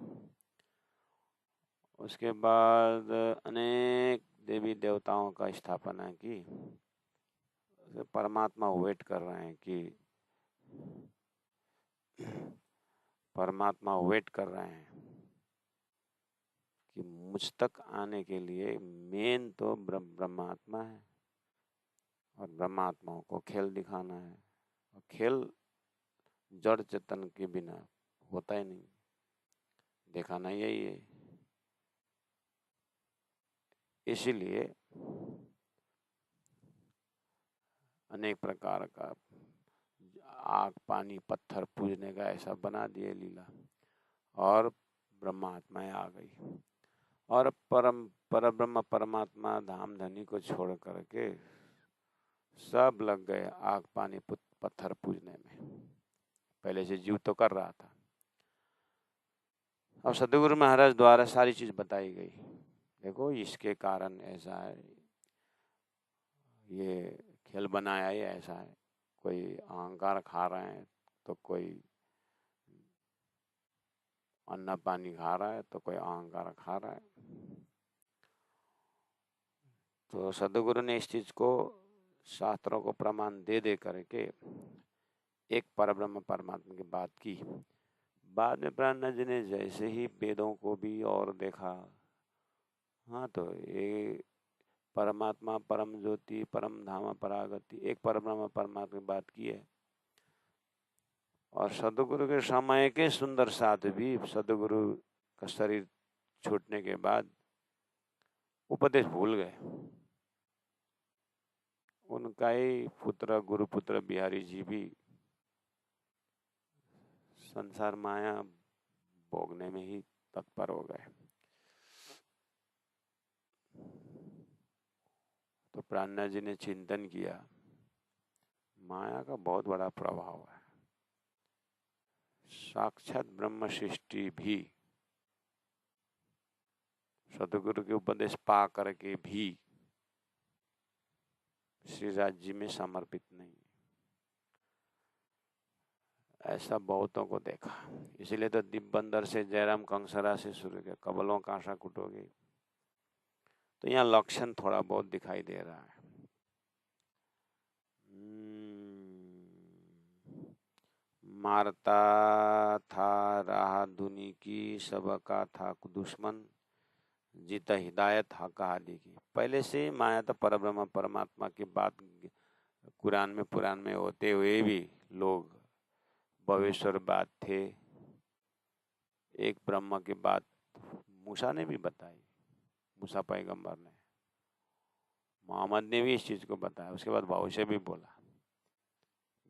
उसके बाद अनेक देवी देवताओं का स्थापना की। परमात्मा वेट कर रहे हैं कि परमात्मा वेट कर रहे हैं कि मुझ तक आने के लिए मेन तो ब्रह्मात्मा है और ब्रह्मात्माओं को खेल दिखाना है। और खेल जड़ चेतन के बिना होता ही नहीं, दिखाना यही है। इसीलिए अनेक प्रकार का आग पानी पत्थर पूजने का ऐसा बना दिए लीला, और ब्रह्मात्माएं आ गई और परब्रह्म परमात्मा धाम धनी को छोड़ करके सब लग गए आग पानी पत्थर पूजने में। पहले से जीव तो कर रहा था। अब सदगुरु महाराज द्वारा सारी चीज बताई गई। देखो इसके कारण ऐसा है, ये खेल बनाया ही ऐसा है। कोई अहंकार खा रहे हैं तो कोई अन्न पानी खा रहा है तो कोई अहंकार खा रहा है। तो सदगुरु ने इस चीज को शास्त्रों को प्रमाण दे दे करके एक परब्रह्म परमात्मा की बात की। बाद में प्राणनाथ जी ने जैसे ही वेदों को भी और देखा, हाँ तो ये परमात्मा परम ज्योति परम धाम परागति एक परब्रह्म परमात्मा की बात की है। और सदगुरु के समय के सुंदर साथ भी सदगुरु का शरीर छूटने के बाद उपदेश भूल गए। उनका ही पुत्र गुरुपुत्र बिहारी जी भी संसार माया भोगने में ही तत्पर हो गए। तो प्राणनाथ जी ने चिंतन किया, माया का बहुत बड़ा प्रभाव है। साक्षात ब्रह्म सृष्टि भी सदगुरु के उपदेश पा करके भी श्री राज्य में समर्पित नहीं। ऐसा बहुतों को देखा। इसलिए तो दिब्बंदर से जयराम कंसरा से शुरू किया, कबलों का आशा कुटोगी। तो यहाँ लक्षण थोड़ा बहुत दिखाई दे रहा है। मारता था राह दुनी की, सबका था दुश्मन, जीता हिदायत हक आदि की। पहले से माया तो परब्रह्म परमात्मा की बात कुरान में पुराण में होते हुए भी लोग भवेश्वर बात थे। एक ब्रह्म की बात मूसा ने भी बताई, मूसा पैगंबर ने, मोहम्मद ने भी इस चीज को बताया। उसके बाद भविष्य भी बोला,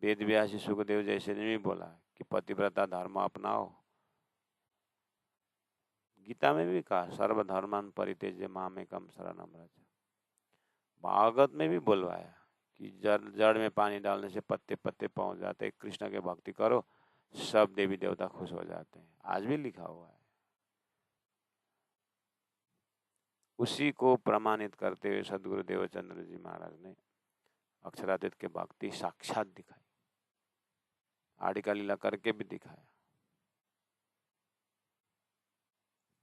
वेद व्यास सुखदेव जैसे ने भी बोला कि पतिव्रता धर्म अपनाओ। गीता में भी कहा सर्वधर्मान परित्यज्य मामेकं शरणं व्रज। भागवत में भी बोलवाया कि जड़ में पानी डालने से पत्ते पत्ते पहुंच जाते, कृष्ण के भक्ति करो सब देवी देवता खुश हो जाते हैं। आज भी लिखा हुआ है। उसी को प्रमाणित करते हुए सदगुरु देवचंद्र जी महाराज ने अक्षरातीत के भक्ति साक्षात दिखाई, आड़िका लीला करके भी दिखाया।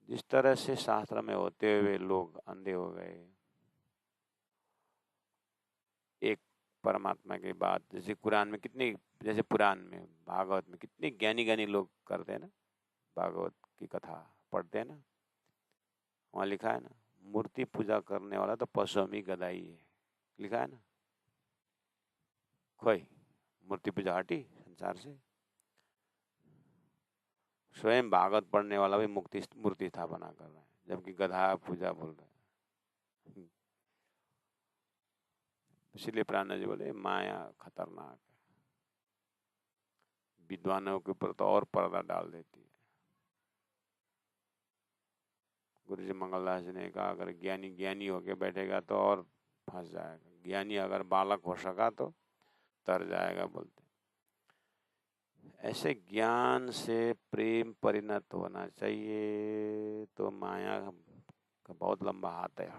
जिस तरह से शास्त्र में होते हुए लोग अंधे हो गए, एक परमात्मा की बात जैसे कुरान में कितनी, जैसे पुराण में भागवत में कितने ज्ञानी ज्ञानी लोग करते हैं ना, भागवत की कथा पढ़ते हैं ना, वहाँ लिखा है ना, मूर्ति पूजा करने वाला तो पशुमी गदाई है, लिखा है ना। कोई मूर्ति पूजा हटी संसार से। स्वयं भागवत पढ़ने वाला भी मूर्ति स्थापना कर रहे हैं, जबकि गधा पूजा बोल रहे हैं। इसलिए प्राणनाथ जी बोले माया खतरनाक है, विद्वानों के ऊपर तो और पर्दा डाल देती है। गुरु जी मंगलदास जी ने कहा अगर ज्ञानी ज्ञानी होके बैठेगा तो और फंस जाएगा, ज्ञानी अगर बालक हो सका तो तर जाएगा बोलते। ऐसे ज्ञान से प्रेम परिणत होना चाहिए। तो माया का बहुत लंबा हाथ है,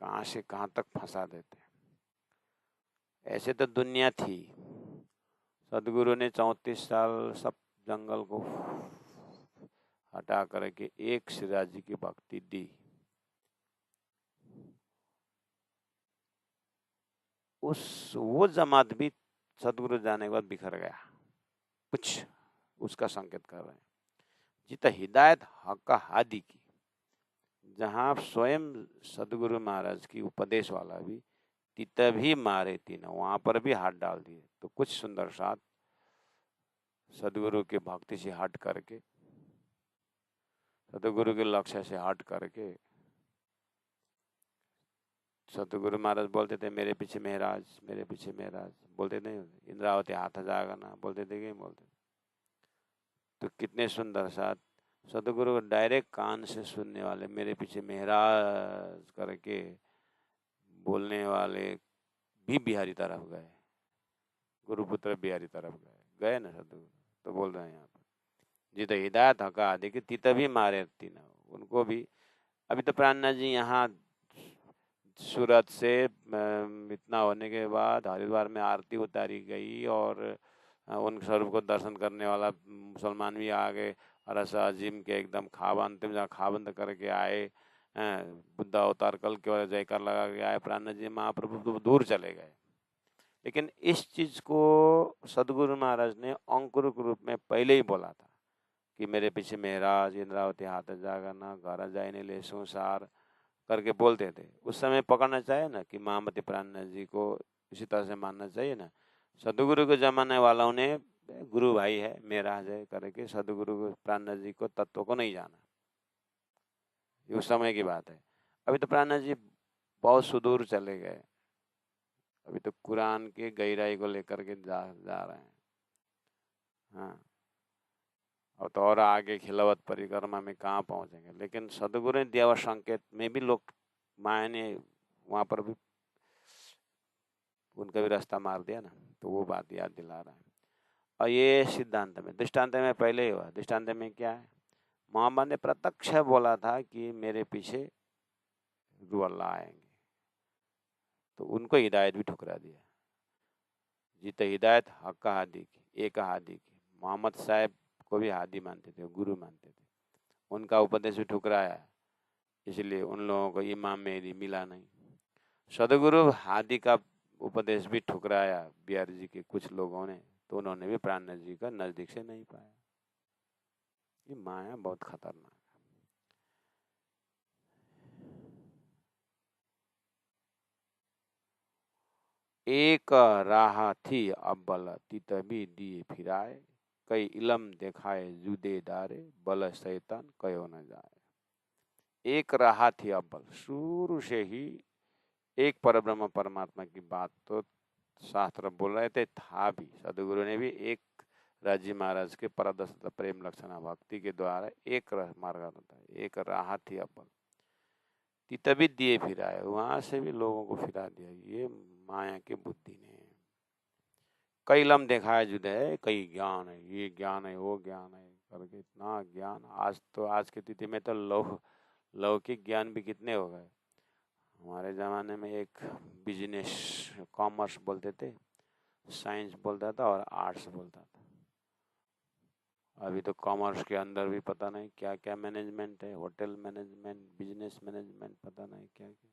कहाँ से कहाँ तक फंसा देते। ऐसे तो दुनिया थी, सदगुरु ने 34 साल सब जंगल को हटा करके एक श्रीराज जी की भक्ति दी। वो जमात भी सदगुरु जाने के बाद बिखर गया, कुछ उसका संकेत कर रहे हैं। जित हिदायत हक हादी की, जहाँ स्वयं सदगुरु महाराज की उपदेश वाला भी तित भी मारे तीन, वहां पर भी हाथ डाल दिए। तो कुछ सुंदर साथ सदगुरु के भक्ति से हट करके, सदगुरु के लक्ष्य से हट करके, सतगुरु महाराज बोलते थे मेरे पीछे महाराज, मेरे पीछे महाराज, बोलते नहीं, इंद्रावती हाथ जाएगा ना, बोलते थे कि बोलते। तो कितने सुंदर साथ सतगुरु को डायरेक्ट कान से सुनने वाले, मेरे पीछे महाराज करके बोलने वाले भी बिहारी तरफ गए, गुरुपुत्र बिहारी तरफ गए ना सतगुरु। तो बोल रहे हैं यहाँ पर जित हिदायत हका आदि की तित भी मारे तीन, उनको भी। अभी तो प्राणनाथ जी यहाँ सूरत से इतना होने के बाद हरिद्वार में आरती उतारी गई और उन स्वरूप को दर्शन करने वाला मुसलमान भी आ गए। रस अजीम के एकदम खाबंद खाबंद करके आए, बुद्ध अवतार कल के और जयकार लगा के आए। प्राणनाथ जी महाप्रभु तो दूर चले गए। लेकिन इस चीज को सदगुरु महाराज ने अंकुर के रूप में पहले ही बोला था कि मेरे पीछे महाराज, इंद्रावती हाथ जागा ना, घर जाए ले संसार करके बोलते थे। उस समय पकड़ना चाहिए ना कि महामती प्राणनाथ जी को इसी तरह से मानना चाहिए ना। सदगुरु के जमाने वालों ने गुरु भाई है मेरा है करके सदगुरु को प्राणनाथ जी को तत्व को नहीं जाना, ये उस समय की बात है। अभी तो प्राणनाथ जी बहुत सुदूर चले गए, अभी तो कुरान के गहराई को लेकर के जा रहे हैं। हाँ, और आगे खिलावत परिक्रमा में कहाँ पहुंचेंगे। लेकिन सदगुरु ने दिया हुआ संकेत में भी लोग माया ने वहां पर भी उनका भी रास्ता मार दिया ना, तो वो बात याद दिला रहा है। और ये सिद्धांत में, दृष्टांत में पहले ही हुआ। दृष्टांत में क्या है, मोहम्मद ने प्रत्यक्ष बोला था कि मेरे पीछे अल्लाह आएंगे, तो उनको हिदायत भी ठुकरा दिया। जित हिदायत हक हादी की, एक हादी की। मोहम्मद साहब को भी हादी मानते थे, गुरु मानते थे, उनका उपदेश भी ठुकराया, इसलिए उन लोगों को इमाम मेहदी मिला नहीं। सदगुरु हादी का उपदेश भी ठुकराया बिहारी जी के कुछ लोगों ने, तो उन्होंने भी प्राणनाथ जी का नजदीक से नहीं पाया। ये माया बहुत खतरनाक है। एक राह थी अब्बल तित भी दिए फिराए, कई इलम देखाए जुदे दारे, बल शैतान कयो न जाए। एक राह थी अब्बल, शुरू से ही एक परब्रह्म परमात्मा की बात तो शास्त्र बोल रहे थे, था भी। सदगुरु ने भी एक राजी महाराज के परदस्त प्रेम लक्षणा भक्ति के द्वारा एक मार्ग होता है, एक राह थी अब्बल तित भी दिए फिराए, वहां से भी लोगों को फिरा दिया ये माया की बुद्धि ने। कई लम दिखाया जुदे है, कई ज्ञान है, ये ज्ञान है, वो ज्ञान है करके इतना ज्ञान। आज की तिथि में तो लौकिक ज्ञान भी कितने हो गए। हमारे ज़माने में एक बिजनेस कॉमर्स बोलते थे, साइंस बोलता था और आर्ट्स बोलता था। अभी तो कॉमर्स के अंदर भी पता नहीं क्या क्या मैनेजमेंट है, होटल मैनेजमेंट, बिजनेस मैनेजमेंट, पता नहीं क्या क्या।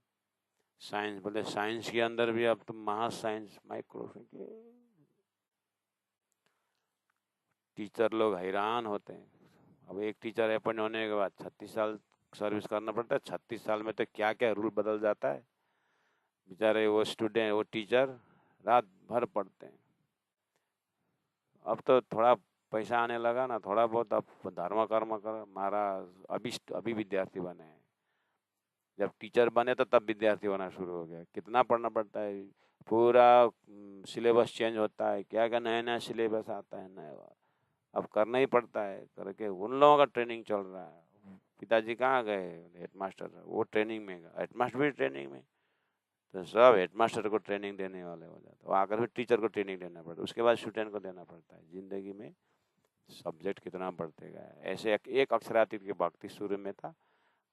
साइंस बोलते, साइंस के अंदर भी अब तो महा साइंस, माइक्रो। टीचर लोग हैरान होते हैं। अब एक टीचर अपॉइंट होने के बाद 36 साल सर्विस करना पड़ता है। 36 साल में तो क्या क्या रूल बदल जाता है। बेचारे वो स्टूडेंट, वो टीचर रात भर पढ़ते हैं। अब तो थोड़ा पैसा आने लगा ना, थोड़ा बहुत अब धर्म कर्म कर महाराज अभी विद्यार्थी बने हैं। जब टीचर बने तो तब विद्यार्थी होना शुरू हो गया। कितना पढ़ना पड़ता है, पूरा सिलेबस चेंज होता है, क्या क्या नया नया सिलेबस आता है नया, अब करना ही पड़ता है करके उन लोगों का ट्रेनिंग चल रहा है। पिताजी कहाँ गए, हेडमास्टर, वो ट्रेनिंग में गए, हेडमास्टर भी ट्रेनिंग में, तो सब हेडमास्टर को ट्रेनिंग देने वाले हो जाते, वो आकर फिर टीचर को ट्रेनिंग देना पड़ता है, उसके बाद स्टूडेंट को देना पड़ता है। जिंदगी में सब्जेक्ट कितना बढ़ते गया। ऐसे एक अक्षरातीत की भक्ति शुरू में था,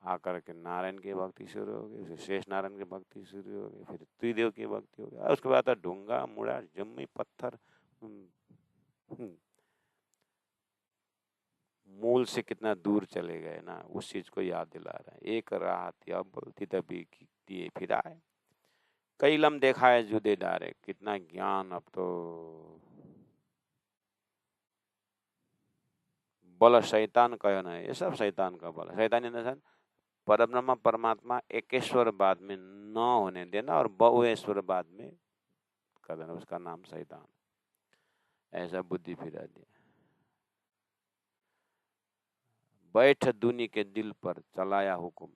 आकर के नारायण की भक्ति शुरू हो गई, फिर शेष नारायण की भक्ति शुरू हो गई, फिर त्रिदेव की भक्ति हो गई, उसके बाद ढूंगा मुड़ा जम्मी पत्थर। मूल से कितना दूर चले गए ना, उस चीज को याद दिला रहे हैं। एक राहत या बोलती तभी दिए फिर आए, कई लम देखा है जुदे डारे। कितना ज्ञान अब तो बल शैतान कहो ना, ये सब शैतान का बल। शैतान इन द सेंस परब्रह्म परमात्मा एकेश्वरवाद में न होने देना और बहुएश्वरवाद में कर देना, उसका नाम शैतान। ऐसा बुद्धि फिरा दिया। बैठ दुनी के दिल पर चलाया हुकुम,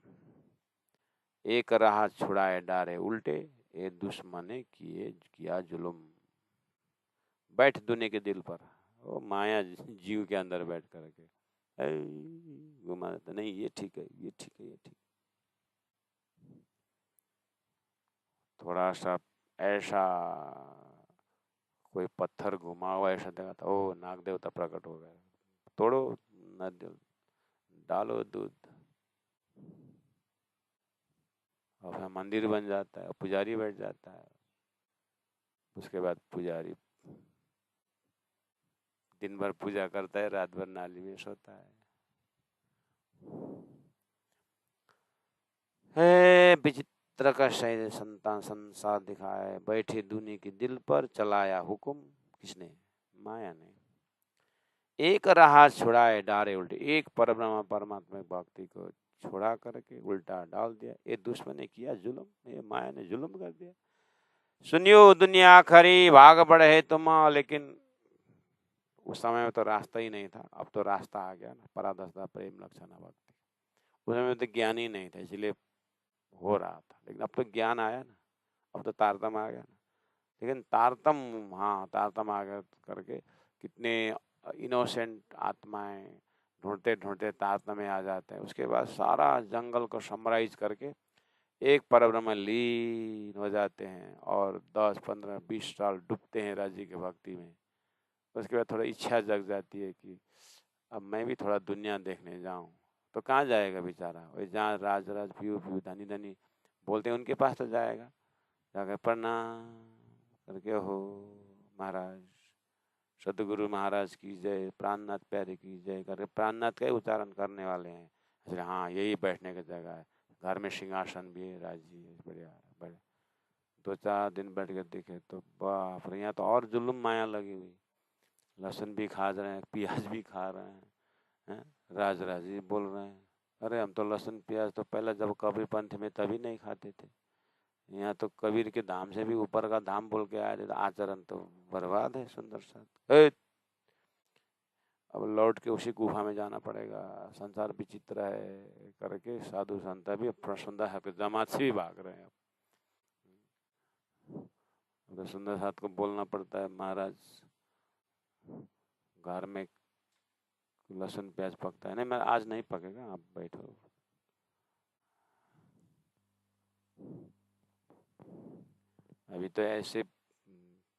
एक राह छुड़ाए डारे उल्टे, ये दुश्मने किया जुल्म। बैठ दुनी के दिल पर, वो माया जीव के अंदर बैठ करके घुमा देता, नहीं ये ठीक है, ये ठीक है, ये ठीक। थोड़ा सा ऐसा कोई पत्थर घुमा हुआ ऐसा देखा था, ओ नाग देवता प्रकट हो गए, तोड़ो न डालो दूध, और फिर मंदिर बन जाता है, पुजारी बैठ जाता है। उसके बाद पुजारी दिन भर पूजा करता है, रात भर नाली में सोता है। विचित्र का शैल संतान संसार दिखाए, बैठे दुनी के दिल पर चलाया हुकुम, किसने? माया ने। एक राह छुड़ाए डारे उल्टे, एक परब्रह्म परमात्मा भक्ति को छुड़ा करके उल्टा डाल दिया, ये दुश्मन ने किया जुल्म, ये माया ने जुल्म कर दिया। सुनियो दुनिया खरी भाग बढ़े तुम, लेकिन उस समय में तो रास्ता ही नहीं था, अब तो रास्ता आ गया ना। पराधस्ता प्रेम लक्षण भक्ति, उस समय में तो ज्ञान ही नहीं था, इसलिए हो रहा था। लेकिन अब तो ज्ञान आया ना, अब तो तारतम आ गया ना। लेकिन तारतम, हाँ तारतम आ गया करके कितने इनोसेंट आत्माएं ढूंढते ढूंढते तारतम में आ जाते हैं। उसके बाद सारा जंगल को समराइज करके एक परब्रह्म लीन हो जाते हैं और 10, 15, 20 साल डूबते हैं राज्य की भक्ति में। उसके बाद थोड़ा इच्छा जग जाती है कि अब मैं भी थोड़ा दुनिया देखने जाऊं। तो कहाँ जाएगा बेचारा? वही जहाँ राज राज पीयू पीयू धनी धनी बोलते हैं उनके पास तो जाएगा, जाकर प्रणाम करके, हो महाराज सदगुरु महाराज की जय, प्राणनाथ प्यारे की जय करके प्राणनाथ का ही उच्चारण करने वाले हैं। अच्छा हाँ, यही बैठने की जगह है, घर में सिंहासन भी है, राज जी है, बढ़िया बढ़िया। 2-4 दिन बैठ कर देखे तो बाप रे, यहाँ तो और जुल्म माया लगी हुई। लहसुन भी खा रहे हैं, प्याज भी खा रहे हैं, राज राज जी बोल रहे हैं। अरे हम तो लहसुन प्याज तो पहले जब कबीर पंथ में तभी नहीं खाते थे। यहाँ तो कबीर के धाम से भी ऊपर का धाम बोल के आए थे, तो आचरण तो बर्बाद है। सुंदर साथ अब लौट के उसी गुफा में जाना पड़ेगा, संसार विचित्र है करके साधु संत भी सुंदर साथ के जमात से भी भाग रहे हैं। तो सुंदर साथ को बोलना पड़ता है, महाराज घर में लहसुन प्याज पकता है। नहीं, मैं आज नहीं पकेगा, आप बैठो। अभी तो ऐसे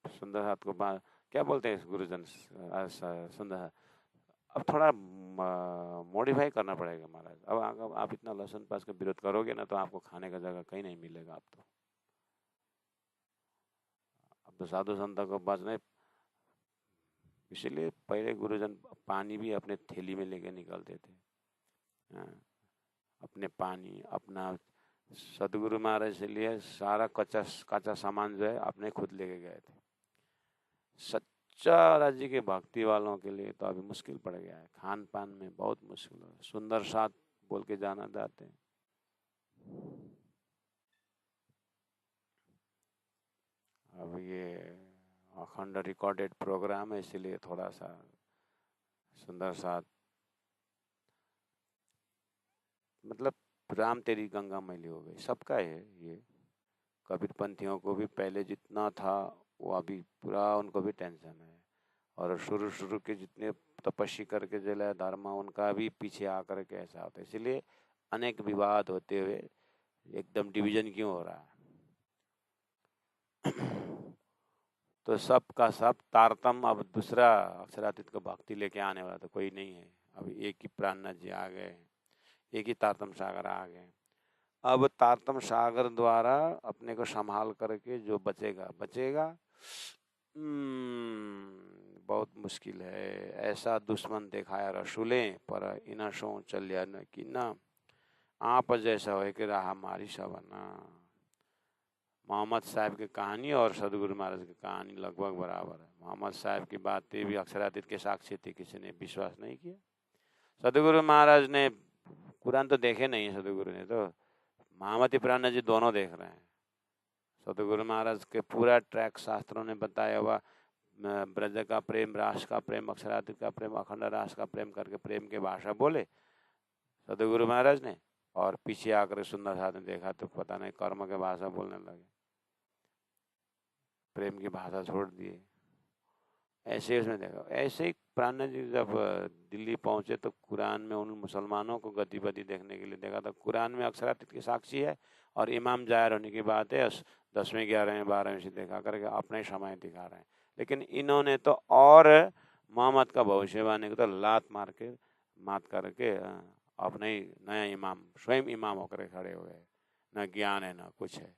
सुंदर साथ को क्या बोलते हैं गुरुजन, सुंदर, अब थोड़ा मॉडिफाई करना पड़ेगा महाराज। अब आप इतना लहसुन प्याज का विरोध करोगे ना तो आपको खाने का जगह कहीं नहीं मिलेगा। अब तो साधु संतों को पास नहीं, इसीलिए पहले गुरुजन पानी भी अपने थैली में लेके निकलते थे। अपने पानी अपना, सदगुरु महाराज से लिए सारा कच्चा सामान जो है अपने खुद लेके गए थे। सच्चा राज्य के भक्ति वालों के लिए तो अभी मुश्किल पड़ गया है, खान पान में बहुत मुश्किल है। सुंदर साथ बोल के जाना चाहते हैं। अब ये अखंड रिकॉर्डेड प्रोग्राम है, इसलिए थोड़ा सा सुंदर साथ मतलब राम तेरी गंगा मैली हो गई, सबका है ये। कबीर पंथियों को भी पहले जितना था वो अभी पूरा उनको भी टेंशन है, और शुरू के जितने तपस्वी करके जलाया धर्म, उनका भी पीछे आकर के ऐसा होता है। इसलिए अनेक विवाद होते हुए एकदम डिवीजन क्यों हो रहा है? तो सब का सब तारतम अब दूसरा अक्षरातीत को भक्ति लेके आने वाला तो कोई नहीं है। अब एक ही प्राणनाथ जी आ गए, एक ही तारतम सागर आ गए। अब तारतम सागर द्वारा अपने को संभाल करके जो बचेगा बचेगा। बहुत मुश्किल है। ऐसा दुश्मन दिखाया रसूले पर इन सो चलिया न कि न आप जैसा हो कि रहा हमारी सबना। मोहम्मद साहब की कहानी और सदगुरु महाराज की कहानी लगभग बराबर है। मोहम्मद साहब की बातें भी अक्षरातीत के साक्षी थी, किसी ने विश्वास नहीं किया। सदगुरु महाराज ने कुरान तो देखे नहीं, सदगुरु ने तो महामती प्राण जी दोनों देख रहे हैं। सदगुरु महाराज के पूरा ट्रैक शास्त्रों ने बताया हुआ, ब्रज का प्रेम, रास का प्रेम, अक्षरातीत का प्रेम, अखंड रास का प्रेम करके प्रेम की भाषा बोले सदगुरु महाराज ने, और पीछे आकर सुंदर साथ ने देखा तो पता नहीं कर्म के भाषा बोलने लगे, प्रेम की भाषा छोड़ दिए। ऐसे उसमें देखा। ऐसे ही प्राण जी जब दिल्ली पहुंचे तो कुरान में उन मुसलमानों को गतिविधि देखने के लिए देखा, तो कुरान में अक्षरातीत की साक्षी है और इमाम जाहिर होने की बात है 10वीं 11वीं 12वीं से दिखा करके अपने समय दिखा रहे हैं। लेकिन इन्होंने तो और मोहम्मद का भविष्यवाणी को तो लात मार के मात करके अपने ही नया इमाम, स्वयं इमाम होकर खड़े हुए। न ज्ञान है न कुछ है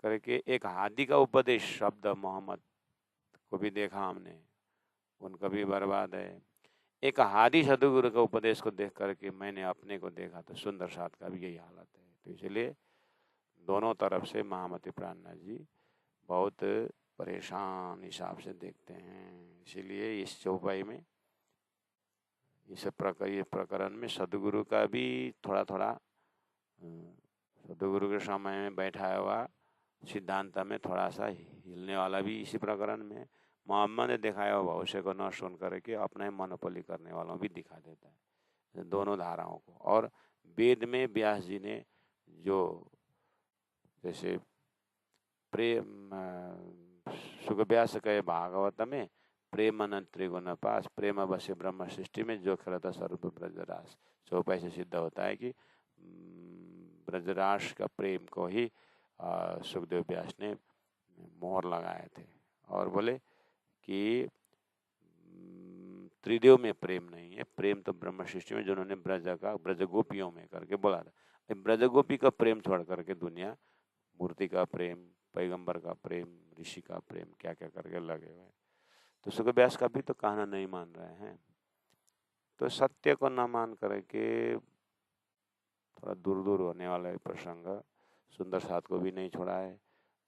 करके। एक हादी का उपदेश शब्द मोहम्मद को भी देखा हमने, उनका भी बर्बाद है। एक हादी सदगुरु का उपदेश को देख करके मैंने अपने को देखा, तो सुंदर साथ का भी यही हालत है। तो इसलिए दोनों तरफ से महामती प्राणनाथ जी बहुत परेशान हिसाब से देखते हैं। इसीलिए इस चौपाई में, इस प्रकरण में सदगुरु का भी थोड़ा थोड़ा, सदगुरु के समय में बैठा हुआ सिद्धांत में थोड़ा सा हिलने वाला भी इसी प्रकरण में मोहम्मद ने दिखाया हुआ भविष्य को न सुन करके अपने मोनोपोली करने वालों भी दिखा देता है दोनों धाराओं को। और वेद में व्यास जी ने जो जैसे प्रेम सुख व्यास कहे भागवत में प्रेम अनंत त्रिगुण पास, प्रेम अवश्य ब्रह्म सृष्टि में जो खेलता सर्व ब्रजरास। चौपाई से सिद्ध होता है कि ब्रजरास का प्रेम को ही सुखदेव व्यास ने मोहर लगाए थे और बोले कि त्रिदेव में प्रेम नहीं है, प्रेम तो ब्रह्म सृष्टि में, जिन्होंने ब्रज गोपियों में करके बोला था। ब्रज गोपी का प्रेम छोड़ करके दुनिया मूर्ति का प्रेम, पैगंबर का प्रेम, ऋषि का प्रेम क्या क्या करके लगे हुए। तो सुखव्यास का भी तो कहना नहीं मान रहे हैं। तो सत्य को न मान करके थोड़ा दूर दूर होने वाला प्रसंग सुंदर साथ को भी नहीं छोड़ा है,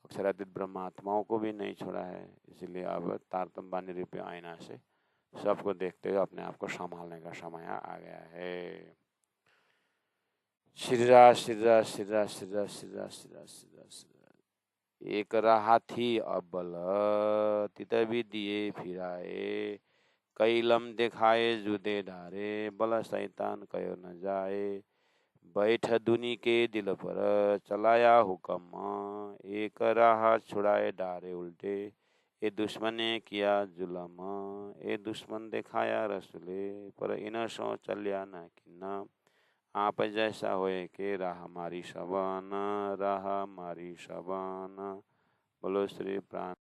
अक्षरातीत ब्रह्मात्माओं को भी नहीं छोड़ा है। इसलिए अब तारतम्य बानी रूपी आईना से सबको देखते हुए अपने आप को संभालने का समय आ गया है। श्रीरा श्रीरा श्रीरा श्रीरा श्रीरा श्रीरा श्रीरा श्रीरा। एक रहा थी अबल तित भी दिए फिराए, कैलम दिखाए जुदे धारे, बल शैतान कयो न जाए। बैठ दुनी के दिल पर चलाया हुक्म, एक राह छुड़ाए डारे उल्टे, ए दुश्मन ने किया जुलम, ए दुश्मन दिखाया रसूले, पर इन सो चलिया न किन्ना। आप जैसा होए के राह हमारी सबन, राह हमारी सबन। बोलो श्री प्राण।